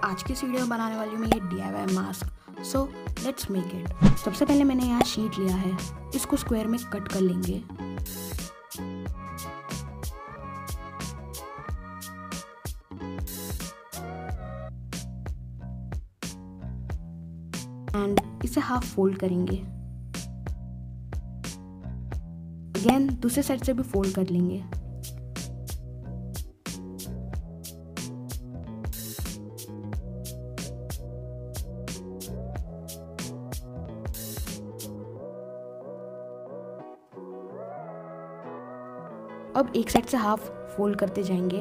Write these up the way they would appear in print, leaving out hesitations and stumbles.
आज की इस वीडियो में बनाने वाली हूँ मैं ये DIY mask. So let's make it. सबसे पहले मैंने यहाँ शीट लिया है, इसको स्क्वायर में कट कर लेंगे। एंड इसे हाफ फोल्ड करेंगे। अगेन दूसरे साइड से भी फोल्ड कर लेंगे। अब एक साइड से हाफ फोल्ड करते जाएंगे।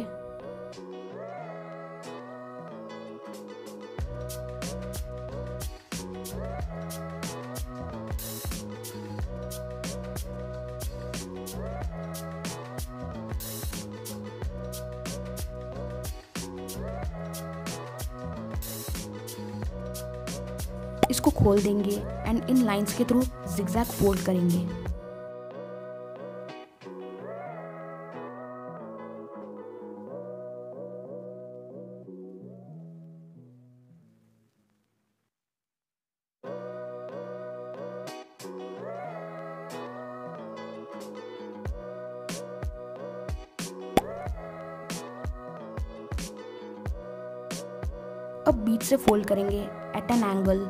इसको खोल देंगे एंड इन लाइंस के थ्रू जिगजैग फोल्ड करेंगे। अब बीच से फोल्ड करेंगे एट एन एंगल।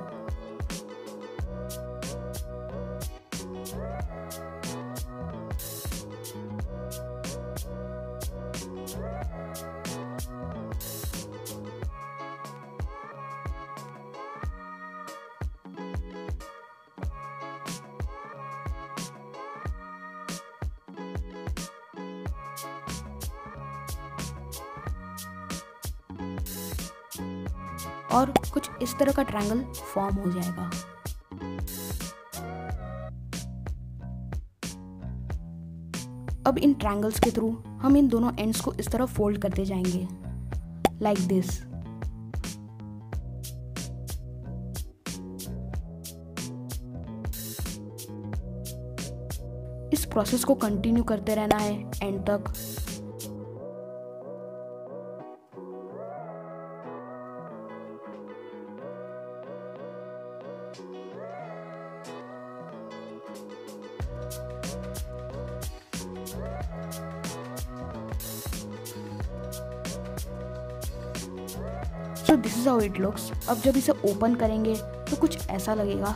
और कुछ इस तरह का ट्रायंगल फॉर्म हो जाएगा। अब इन ट्रायंगल्स के थ्रू हम इन दोनों एंड्स को इस तरह फोल्ड करते जाएंगे लाइक दिस। इस प्रोसेस को कंटिन्यू करते रहना है एंड तक। So this is how it looks। अब जब इसे ओपन करेंगे तो कुछ ऐसा लगेगा।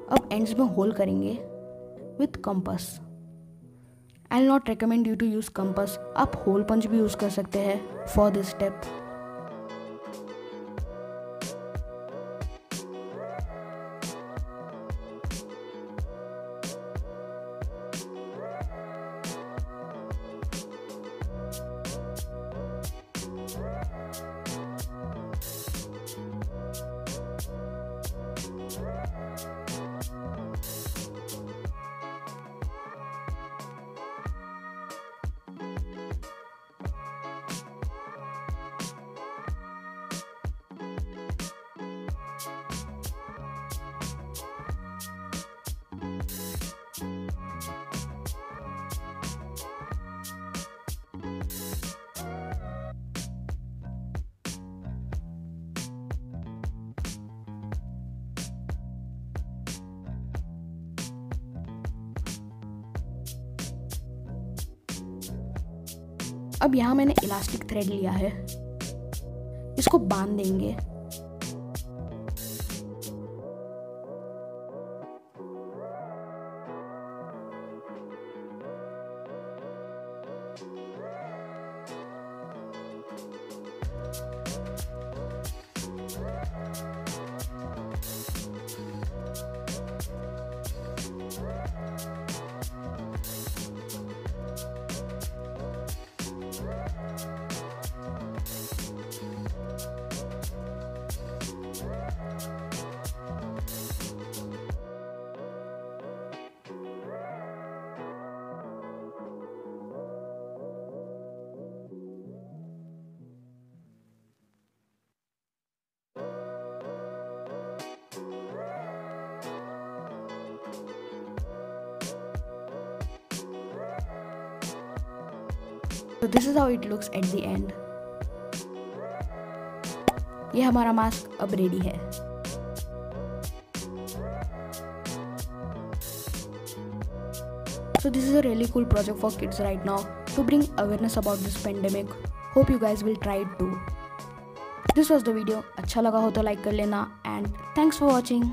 अब एंड्स में होल करेंगे with compass. I will not recommend you to use compass, आप होल पंच भी यूज कर सकते हैं फॉर दिस स्टेप। अब यहाँ मैंने इलास्टिक थ्रेड लिया है, इसको बांध देंगे। So this is how it looks at the end. ये हमारा मास्क अब रेडी है। So this is a really cool project for kids right now to bring awareness about this pandemic. Hope you guys will try it too. This was the video. अच्छा लगा हो तो like कर लेना and thanks for watching.